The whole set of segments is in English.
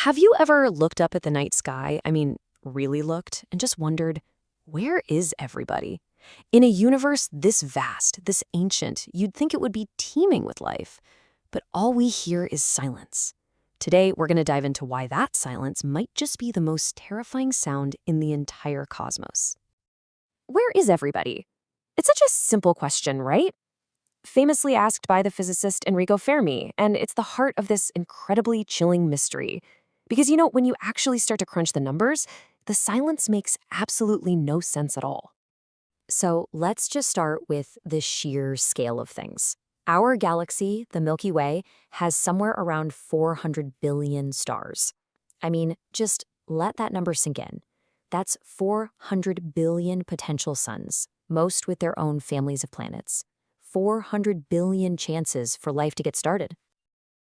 Have you ever looked up at the night sky, really looked, and just wondered, where is everybody? In a universe this vast, this ancient, you'd think it would be teeming with life. But all we hear is silence. Today, we're going to dive into why that silence might just be the most terrifying sound in the entire cosmos. Where is everybody? It's such a simple question, right? Famously asked by the physicist Enrico Fermi, and it's the heart of this incredibly chilling mystery. Because when you actually start to crunch the numbers, the silence makes absolutely no sense at all. So let's just start with the sheer scale of things. Our galaxy, the Milky Way, has somewhere around 400 billion stars. Just let that number sink in. That's 400 billion potential suns, most with their own families of planets. 400 billion chances for life to get started.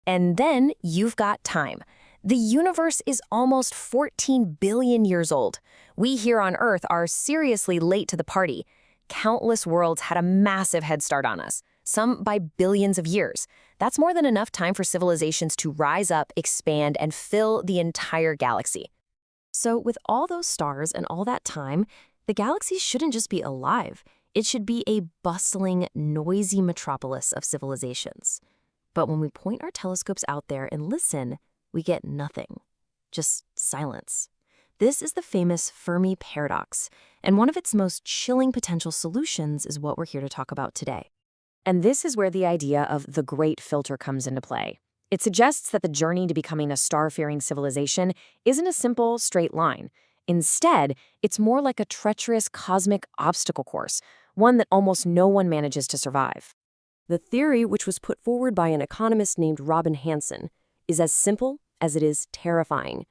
And then you've got time. The universe is almost 14 billion years old. We here on Earth are seriously late to the party. Countless worlds had a massive head start on us, some by billions of years. That's more than enough time for civilizations to rise up, expand, and fill the entire galaxy. So with all those stars and all that time, the galaxy shouldn't just be alive. It should be a bustling, noisy metropolis of civilizations. But when we point our telescopes out there and listen, we get nothing. Just silence. This is the famous Fermi Paradox, and one of its most chilling potential solutions is what we're here to talk about today. And this is where the idea of the Great Filter comes into play. It suggests that the journey to becoming a star-faring civilization isn't a simple, straight line. Instead, it's more like a treacherous cosmic obstacle course, one that almost no one manages to survive. The theory, which was put forward by an economist named Robin Hanson, is as simple as it is terrifying.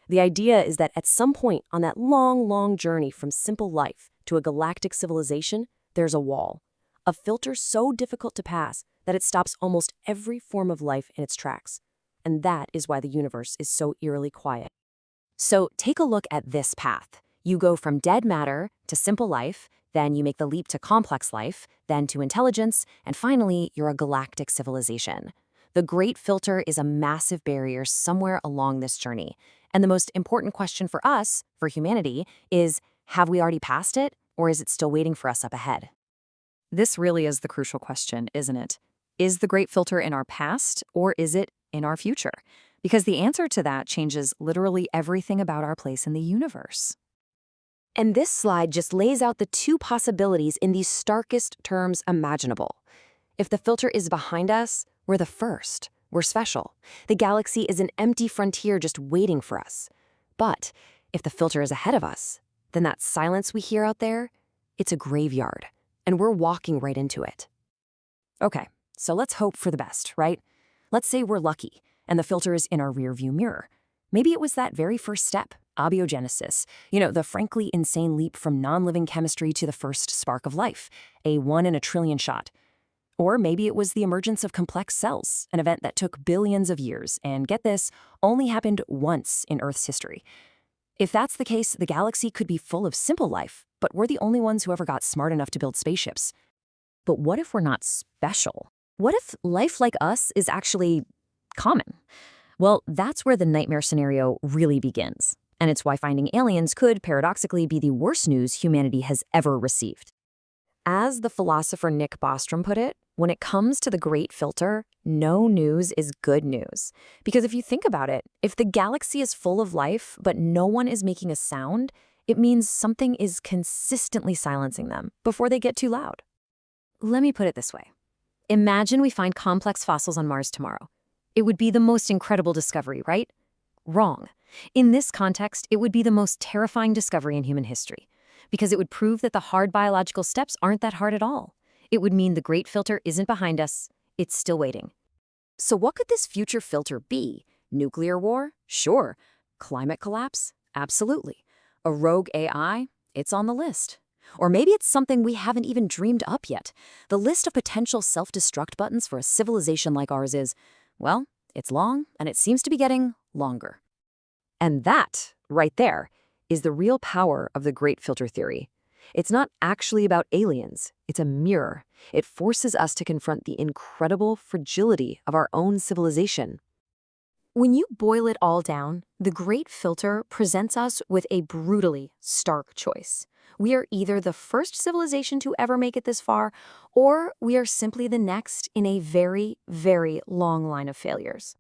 The idea is that at some point on that long, long journey from simple life to a galactic civilization, there's a wall, a filter so difficult to pass that it stops almost every form of life in its tracks. And that is why the universe is so eerily quiet. So take a look at this path. You go from dead matter to simple life, then you make the leap to complex life, then to intelligence, and finally, you're a galactic civilization. The Great Filter is a massive barrier somewhere along this journey. And the most important question for us, for humanity, is, have we already passed it, or is it still waiting for us up ahead? This really is the crucial question, isn't it? Is the Great Filter in our past, or is it in our future? Because the answer to that changes literally everything about our place in the universe. And this slide just lays out the two possibilities in the starkest terms imaginable. If the filter is behind us, we're the first. We're special. The galaxy is an empty frontier just waiting for us. But if the filter is ahead of us, then that silence we hear out there, it's a graveyard, and we're walking right into it. Okay, so let's hope for the best, right? Let's say we're lucky, and the filter is in our rearview mirror. Maybe it was that very first step, abiogenesis, the frankly insane leap from non-living chemistry to the first spark of life, a 1 in a trillion shot. Or maybe it was the emergence of complex cells, an event that took billions of years, and get this, only happened once in Earth's history. If that's the case, the galaxy could be full of simple life, but we're the only ones who ever got smart enough to build spaceships. But what if we're not special? What if life like us is actually common? Well, that's where the nightmare scenario really begins. And it's why finding aliens could, paradoxically, be the worst news humanity has ever received. As the philosopher Nick Bostrom put it, when it comes to the Great Filter, no news is good news. Because if you think about it, if the galaxy is full of life, but no one is making a sound, it means something is consistently silencing them before they get too loud. Let me put it this way. Imagine we find complex fossils on Mars tomorrow. It would be the most incredible discovery, right? Wrong. In this context, it would be the most terrifying discovery in human history, because it would prove that the hard biological steps aren't that hard at all. It would mean the Great Filter isn't behind us, it's still waiting. So what could this future filter be? Nuclear war? Sure. Climate collapse? Absolutely. A rogue AI? It's on the list. Or maybe it's something we haven't even dreamed up yet. The list of potential self-destruct buttons for a civilization like ours is, well, it's long, and it seems to be getting longer. And that, right there, is the real power of the Great Filter theory. It's not actually about aliens. It's a mirror. It forces us to confront the incredible fragility of our own civilization. When you boil it all down, the Great Filter presents us with a brutally stark choice. We are either the first civilization to ever make it this far, or we are simply the next in a very, very long line of failures.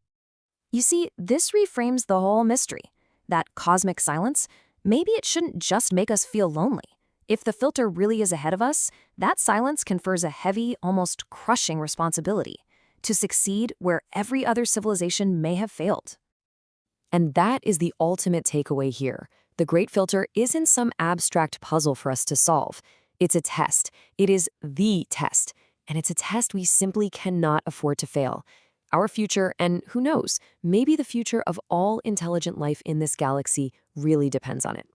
You see, this reframes the whole mystery. That cosmic silence, maybe it shouldn't just make us feel lonely. If the filter really is ahead of us, that silence confers a heavy, almost crushing responsibility to succeed where every other civilization may have failed. And that is the ultimate takeaway here. The Great Filter isn't some abstract puzzle for us to solve. It's a test. It is the test. And it's a test we simply cannot afford to fail. Our future, and who knows, maybe the future of all intelligent life in this galaxy really depends on it.